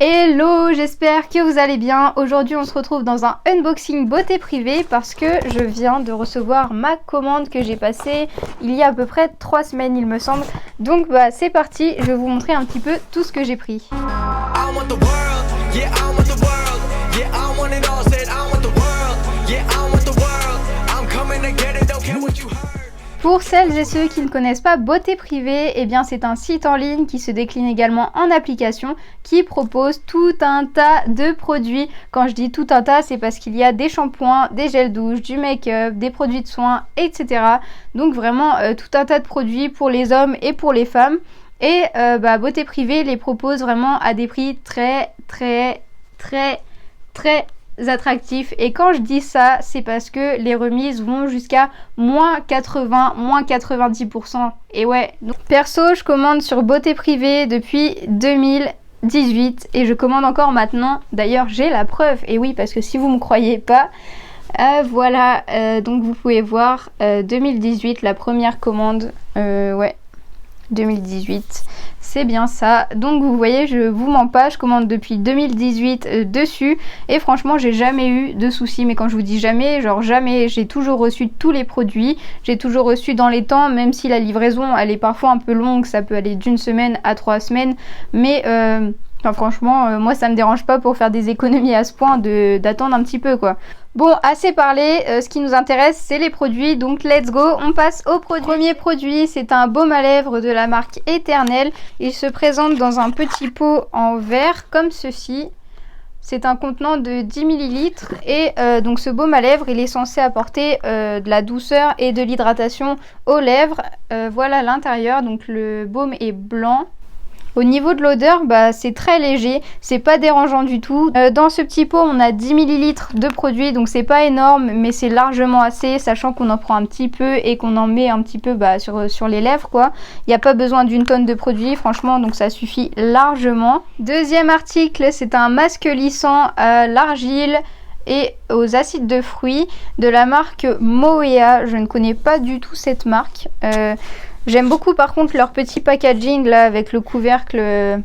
Hello, j'espère que vous allez bien. Aujourd'hui on se retrouve dans un unboxing beauté privée parce que je viens de recevoir ma commande que j'ai passée il y a à peu près 3 semaines il me semble. Donc c'est parti, je vais vous montrer un petit peu tout ce que j'ai pris. Pour celles et ceux qui ne connaissent pas Beauté Privée, eh bien c'est un site en ligne qui se décline également en application qui propose tout un tas de produits. Quand je dis tout un tas, c'est parce qu'il y a des shampoings, des gels douche, du make-up, des produits de soins, etc. Donc vraiment tout un tas de produits pour les hommes et pour les femmes. Et Beauté Privée les propose vraiment à des prix très attractif. Et quand je dis ça, c'est parce que les remises vont jusqu'à moins 80, moins 90%. Et ouais, donc perso, je commande sur Beauté Privée depuis 2018 et je commande encore maintenant. D'ailleurs, j'ai la preuve. Et oui, parce que si vous me croyez pas, voilà, donc vous pouvez voir 2018, la première commande. 2018, c'est bien ça. Donc vous voyez, je vous mens pas, je commande depuis 2018 dessus et franchement j'ai jamais eu de soucis. Mais quand je vous dis jamais, genre jamais, j'ai toujours reçu tous les produits, j'ai toujours reçu dans les temps, même si la livraison elle est parfois un peu longue, ça peut aller d'1 semaine à 3 semaines, mais franchement moi ça me dérange pas pour faire des économies à ce point d'attendre un petit peu quoi. Bon, assez parlé, ce qui nous intéresse c'est les produits, donc let's go, on passe au produit. Premier produit, c'est un baume à lèvres de la marque Éternel. Il se présente dans un petit pot en verre comme ceci. C'est un contenant de 10 ml et donc ce baume à lèvres il est censé apporter de la douceur et de l'hydratation aux lèvres. Voilà l'intérieur, donc le baume est blanc. Au niveau de l'odeur, c'est très léger, c'est pas dérangeant du tout. Dans ce petit pot, on a 10 ml de produit, donc c'est pas énorme, mais c'est largement assez, sachant qu'on en prend un petit peu et qu'on en met un petit peu sur les lèvres, quoi. Il n'y a pas besoin d'une tonne de produit, franchement, donc ça suffit largement. Deuxième article, c'est un masque lissant à l'argile et aux acides de fruits de la marque Moea. Je ne connais pas du tout cette marque. J'aime beaucoup par contre leur petit packaging là avec le couvercle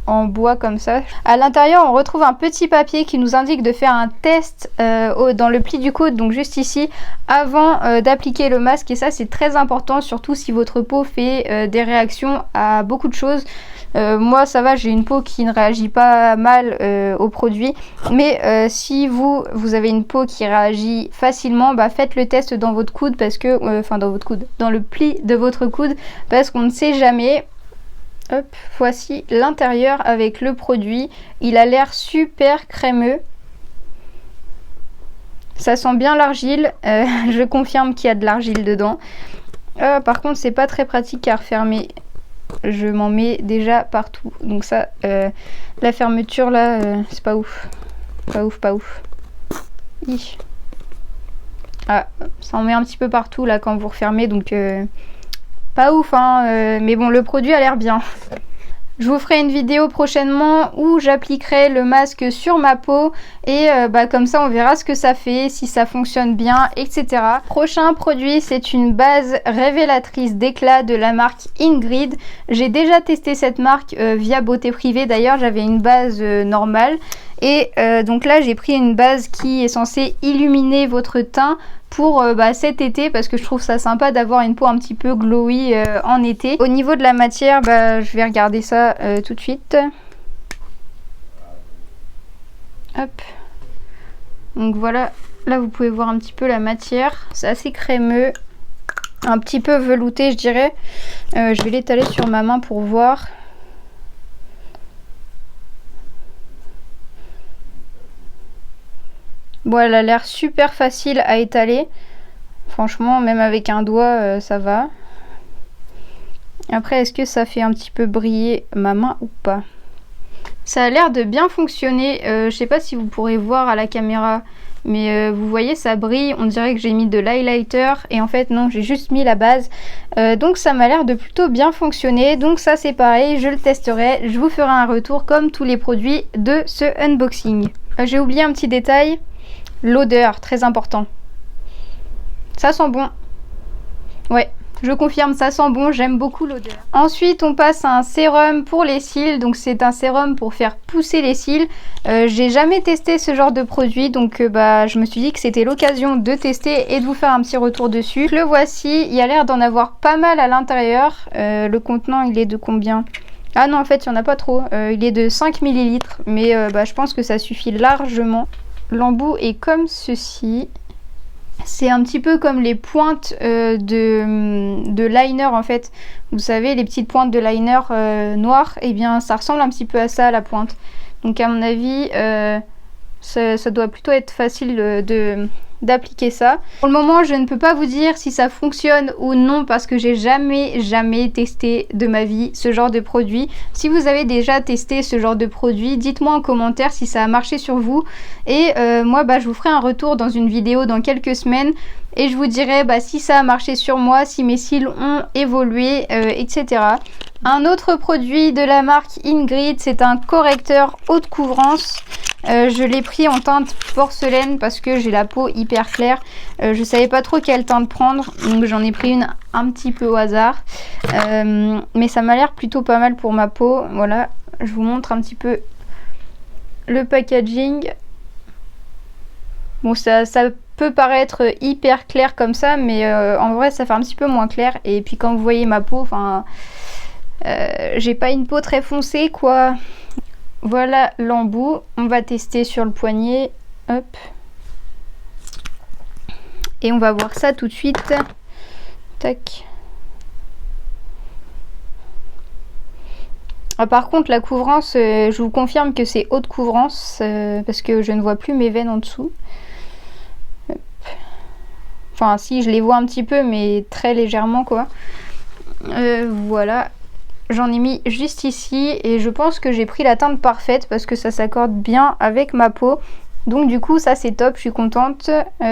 en bois comme ça. À l'intérieur on retrouve un petit papier qui nous indique de faire un test dans le pli du coude, donc juste ici, avant d'appliquer le masque. Et ça c'est très important, surtout si votre peau fait des réactions à beaucoup de choses. Moi ça va, j'ai une peau qui ne réagit pas mal aux produits, mais si vous avez une peau qui réagit facilement, faites le test dans votre coude, parce que dans le pli de votre coude, parce qu'on ne sait jamais. Hop, voici l'intérieur avec le produit, il a l'air super crémeux. Ça sent bien l'argile, je confirme qu'il y a de l'argile dedans. Par contre c'est pas très pratique à refermer. Je m'en mets déjà partout, donc ça la fermeture là c'est pas ouf, pas ouf. Ah, ça en met un petit peu partout là quand vous refermez, donc pas ouf hein, mais bon, le produit a l'air bien. Je vous ferai une vidéo prochainement où j'appliquerai le masque sur ma peau et comme ça on verra ce que ça fait, si ça fonctionne bien, etc. Prochain produit, c'est une base révélatrice d'éclat de la marque Ingrid. J'ai déjà testé cette marque via Beauté Privée, d'ailleurs j'avais une base normale. Et donc là j'ai pris une base qui est censée illuminer votre teint pour cet été, parce que je trouve ça sympa d'avoir une peau un petit peu glowy en été. Au niveau de la matière, je vais regarder ça tout de suite. Hop. Donc voilà, là vous pouvez voir un petit peu la matière. C'est assez crémeux, un petit peu velouté je dirais. Je vais l'étaler sur ma main pour voir. Bon, elle a l'air super facile à étaler. Franchement, même avec un doigt, ça va. Après, est-ce que ça fait un petit peu briller ma main ou pas? Ça a l'air de bien fonctionner. Je sais pas si vous pourrez voir à la caméra, mais vous voyez, ça brille. On dirait que j'ai mis de l'highlighter. Et en fait, non, j'ai juste mis la base. Donc, ça m'a l'air de plutôt bien fonctionner. Donc, ça, c'est pareil. Je le testerai. Je vous ferai un retour comme tous les produits de ce unboxing. J'ai oublié un petit détail. L'odeur, très important. Ça sent bon. Ouais, Je confirme, ça sent bon, j'aime beaucoup l'odeur. Ensuite, on passe à un sérum pour les cils. Donc c'est un sérum pour faire pousser les cils. J'ai jamais testé ce genre de produit, donc je me suis dit que c'était l'occasion de tester et de vous faire un petit retour dessus. Le voici, il a l'air d'en avoir pas mal à l'intérieur. Le contenant, il est de combien? Ah non, en fait, il n'y en a pas trop. Il est de 5 ml, mais je pense que ça suffit largement. L'embout est comme ceci. C'est un petit peu comme les pointes de liner en fait. Vous savez, les petites pointes de liner noires, et bien ça ressemble un petit peu à ça, à la pointe. Donc à mon avis, ça doit plutôt être facile d'appliquer ça. Pour le moment, je ne peux pas vous dire si ça fonctionne ou non parce que j'ai jamais testé de ma vie ce genre de produit. Si vous avez déjà testé ce genre de produit, dites-moi en commentaire si ça a marché sur vous. Et moi, je vous ferai un retour dans une vidéo dans quelques semaines. Et je vous dirai si ça a marché sur moi, si mes cils ont évolué, etc. Un autre produit de la marque Ingrid, c'est un correcteur haute couvrance. Je l'ai pris en teinte porcelaine parce que j'ai la peau hyper claire. Je savais pas trop quelle teinte prendre, donc j'en ai pris une un petit peu au hasard. Mais ça m'a l'air plutôt pas mal pour ma peau. Voilà, je vous montre un petit peu le packaging. Bon, ça peut paraître hyper clair comme ça, mais en vrai ça fait un petit peu moins clair. Et puis quand vous voyez ma peau, j'ai pas une peau très foncée quoi. Voilà l'embout, on va tester sur le poignet, hop. Et on va voir ça tout de suite. Tac. Ah, par contre la couvrance, je vous confirme que c'est haute couvrance parce que je ne vois plus mes veines en dessous. Hop. Enfin si, je les vois un petit peu mais très légèrement quoi. Voilà. J'en ai mis juste ici et je pense que j'ai pris la teinte parfaite parce que ça s'accorde bien avec ma peau. Donc du coup ça c'est top, je suis contente.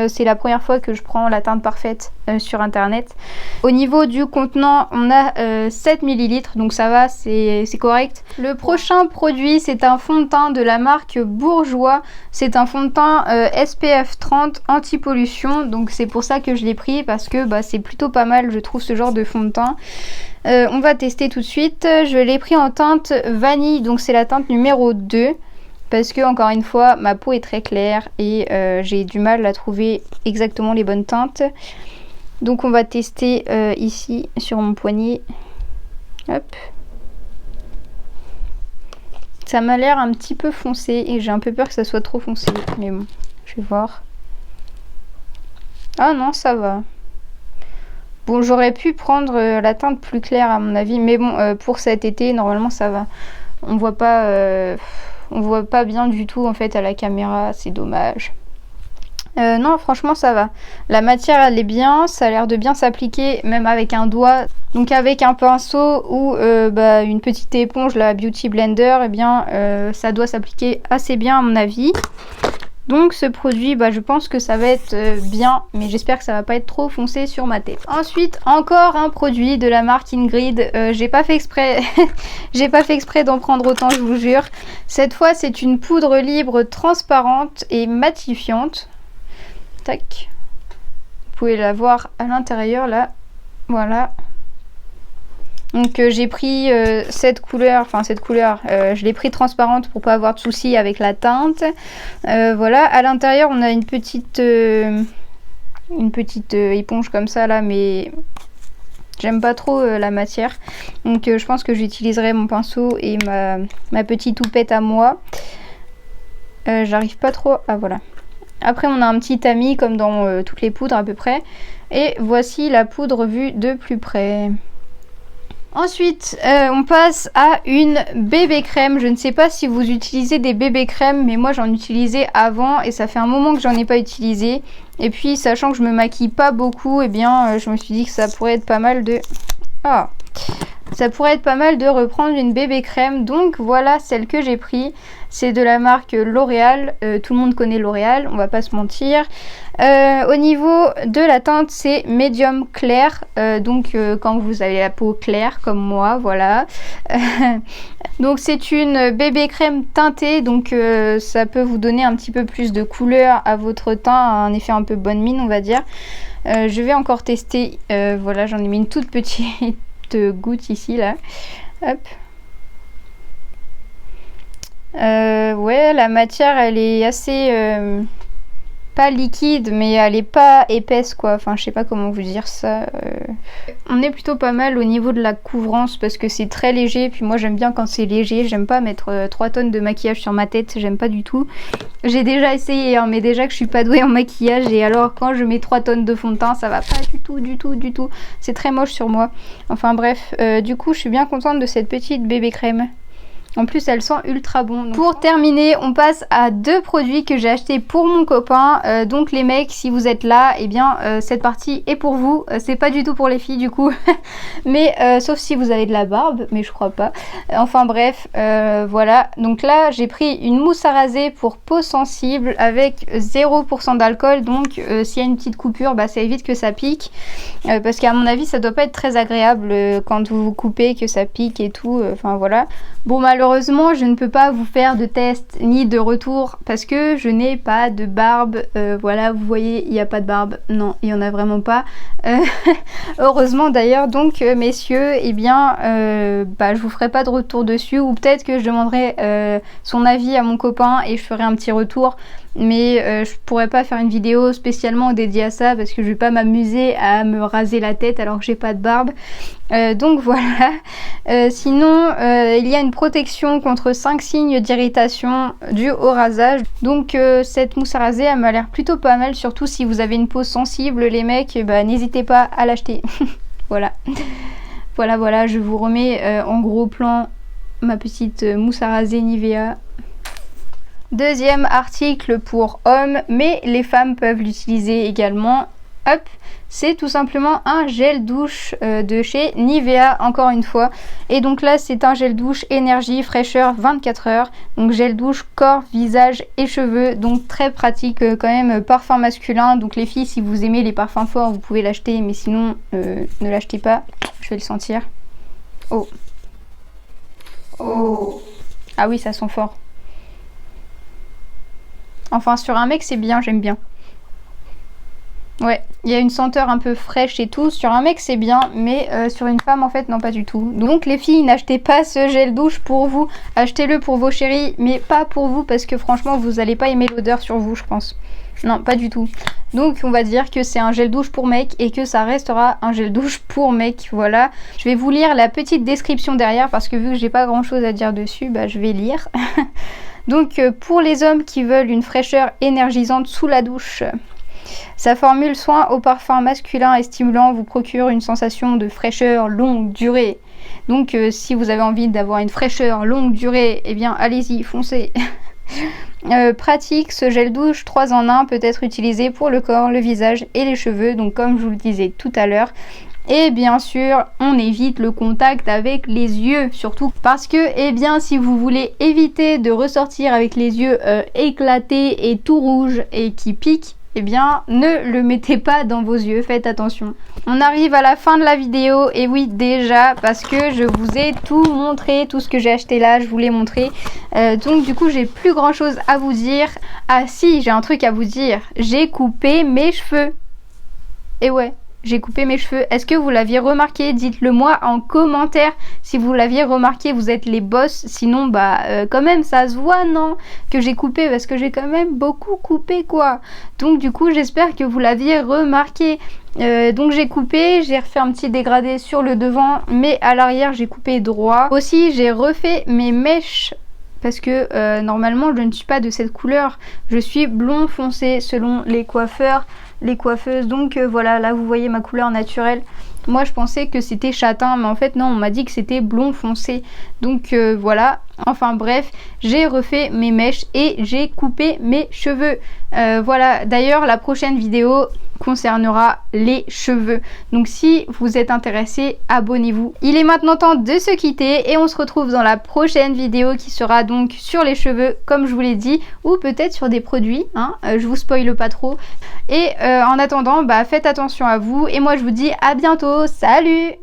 C'est la première fois que je prends la teinte parfaite sur internet. Au niveau du contenant, on a 7 ml, donc ça va, c'est correct. Le prochain produit, c'est un fond de teint de la marque Bourjois. C'est un fond de teint SPF 30 anti-pollution, donc c'est pour ça que je l'ai pris parce que c'est plutôt pas mal je trouve ce genre de fond de teint. On va tester tout de suite. Je l'ai pris en teinte vanille, donc c'est la teinte numéro 2. Parce que encore une fois, ma peau est très claire et j'ai du mal à trouver exactement les bonnes teintes. Donc on va tester ici sur mon poignet. Hop. Ça m'a l'air un petit peu foncé et j'ai un peu peur que ça soit trop foncé. Mais bon, je vais voir. Ah non, ça va. Bon, j'aurais pu prendre la teinte plus claire à mon avis. Mais bon, pour cet été, normalement ça va. On voit pas bien du tout en fait à la caméra, c'est dommage. Non, franchement ça va. La matière elle est bien, ça a l'air de bien s'appliquer même avec un doigt. Donc avec un pinceau ou une petite éponge, la Beauty Blender, ça doit s'appliquer assez bien à mon avis. Donc ce produit, je pense que ça va être bien, mais j'espère que ça va pas être trop foncé sur ma tête. Ensuite, encore un produit de la marque Ingrid. J'ai pas fait exprès, j'ai pas fait exprès d'en prendre autant, je vous jure. Cette fois, c'est une poudre libre transparente et matifiante. Tac. Vous pouvez la voir à l'intérieur là. Voilà. Donc j'ai pris cette couleur, je l'ai pris transparente pour pas avoir de soucis avec la teinte. Voilà, à l'intérieur on a une petite éponge comme ça là, mais j'aime pas trop la matière. Donc je pense que j'utiliserai mon pinceau et ma petite houppette à moi. J'arrive pas trop, ah voilà. Après on a un petit tamis comme dans toutes les poudres à peu près. Et voici la poudre vue de plus près. Ensuite, on passe à une bébé crème. Je ne sais pas si vous utilisez des bébés crèmes, mais moi j'en utilisais avant et ça fait un moment que j'en ai pas utilisé. Et puis, sachant que je me maquille pas beaucoup, je me suis dit que ça pourrait être pas mal de... Ça pourrait être pas mal de reprendre une bébé crème. Donc voilà celle que j'ai pris. C'est de la marque L'Oréal. Tout le monde connaît L'Oréal, on va pas se mentir. Au niveau de la teinte, c'est médium clair. Donc quand vous avez la peau claire comme moi, voilà. Donc c'est une bébé crème teintée, donc ça peut vous donner un petit peu plus de couleur à votre teint, un effet un peu bonne mine on va dire. Je vais encore tester, voilà, j'en ai mis une toute petite goutte ici là. Hop. Ouais, la matière elle est assez pas liquide, mais elle est pas épaisse quoi, enfin je sais pas comment vous dire ça. On est plutôt pas mal au niveau de la couvrance parce que c'est très léger, puis moi j'aime bien quand c'est léger, j'aime pas mettre 3 tonnes de maquillage sur ma tête, j'aime pas du tout. J'ai déjà essayé hein, mais déjà que je suis pas douée en maquillage, et alors quand je mets 3 tonnes de fond de teint ça va pas du tout, c'est très moche sur moi. Enfin bref, du coup je suis bien contente de cette petite bébé crème. En plus elle sent ultra bon. Donc, pour terminer, on passe à 2 produits que j'ai achetés pour mon copain. Donc les mecs, si vous êtes là, et eh bien cette partie est pour vous. C'est pas du tout pour les filles du coup. Mais sauf si vous avez de la barbe, mais je crois pas. Enfin bref, voilà. Donc là j'ai pris une mousse à raser pour peau sensible avec 0% d'alcool. Donc s'il y a une petite coupure, bah, ça évite que ça pique. Parce qu'à mon avis ça doit pas être très agréable quand vous vous coupez, que ça pique et tout. Enfin voilà. Bon malheureusement je ne peux pas vous faire de test ni de retour parce que je n'ai pas de barbe. Voilà, vous voyez il n'y a pas de barbe, non il n'y en a vraiment pas. Heureusement d'ailleurs. Donc messieurs, eh bien bah, je vous ferai pas de retour dessus, ou peut-être que je demanderai son avis à mon copain et je ferai un petit retour. Mais je pourrais pas faire une vidéo spécialement dédiée à ça parce que je vais pas m'amuser à me raser la tête alors que j'ai pas de barbe. Donc voilà. Sinon il y a une protection contre 5 signes d'irritation due au rasage. Donc cette mousse à raser elle m'a l'air plutôt pas mal, surtout si vous avez une peau sensible les mecs, bah, n'hésitez pas à l'acheter. Voilà. Voilà, je vous remets en gros plan ma petite mousse à raser Nivea. Deuxième article pour hommes, mais les femmes peuvent l'utiliser également. Hop, c'est tout simplement un gel douche de chez Nivea, encore une fois. Et donc là, c'est un gel douche énergie fraîcheur 24 heures. Donc gel douche corps, visage et cheveux. Donc très pratique quand même, parfum masculin. Donc les filles, si vous aimez les parfums forts, vous pouvez l'acheter. Mais sinon, ne l'achetez pas. Je vais le sentir. Oh. Oh. Ah oui, ça sent fort. Enfin sur un mec c'est bien, j'aime bien. Ouais, il y a une senteur un peu fraîche et tout. Sur un mec c'est bien, mais sur une femme en fait non, pas du tout. Donc les filles, n'achetez pas ce gel douche pour vous. Achetez-le pour vos chéris, mais pas pour vous parce que franchement vous n'allez pas aimer l'odeur sur vous je pense. Non, pas du tout. Donc on va dire que c'est un gel douche pour mec et que ça restera un gel douche pour mec. Voilà. Je vais vous lire la petite description derrière parce que vu que j'ai pas grand chose à dire dessus, bah je vais lire. Donc pour les hommes qui veulent une fraîcheur énergisante sous la douche, sa formule soin au parfum masculin et stimulant vous procure une sensation de fraîcheur longue durée. Donc si vous avez envie d'avoir une fraîcheur longue durée, eh bien allez-y, foncez. Pratique, ce gel douche 3 en 1 peut être utilisé pour le corps, le visage et les cheveux. Donc comme je vous le disais tout à l'heure. Et bien sûr, on évite le contact avec les yeux, surtout parce que, eh bien, si vous voulez éviter de ressortir avec les yeux éclatés et tout rouges et qui piquent, eh bien, ne le mettez pas dans vos yeux, faites attention. On arrive à la fin de la vidéo, et oui, déjà, parce que je vous ai tout montré, tout ce que j'ai acheté là, je vous l'ai montré. Donc, du coup, j'ai plus grand chose à vous dire. Ah si, j'ai un truc à vous dire, j'ai coupé mes cheveux. Et ouais. J'ai coupé mes cheveux. Est-ce que vous l'aviez remarqué? Dites-le moi en commentaire si vous l'aviez remarqué. Vous êtes les boss. Sinon, bah, quand même, ça se voit, non? Que j'ai coupé parce que j'ai quand même beaucoup coupé, quoi. Donc, du coup, j'espère que vous l'aviez remarqué. Donc, j'ai coupé. J'ai refait un petit dégradé sur le devant. Mais à l'arrière, j'ai coupé droit. Aussi, j'ai refait mes mèches. Parce que normalement, je ne suis pas de cette couleur. Je suis blond foncé selon les coiffeurs. Les coiffeuses, donc voilà, là vous voyez ma couleur naturelle. Moi je pensais que c'était châtain, mais en fait non, on m'a dit que c'était blond foncé. Donc voilà, enfin bref, j'ai refait mes mèches et j'ai coupé mes cheveux. Voilà, d'ailleurs la prochaine vidéo concernera les cheveux. Donc si vous êtes intéressé, abonnez-vous. Il est maintenant temps de se quitter et on se retrouve dans la prochaine vidéo qui sera donc sur les cheveux, comme je vous l'ai dit, ou peut-être sur des produits, hein, je vous spoile pas trop. Et en attendant, bah, faites attention à vous et moi je vous dis à bientôt, salut!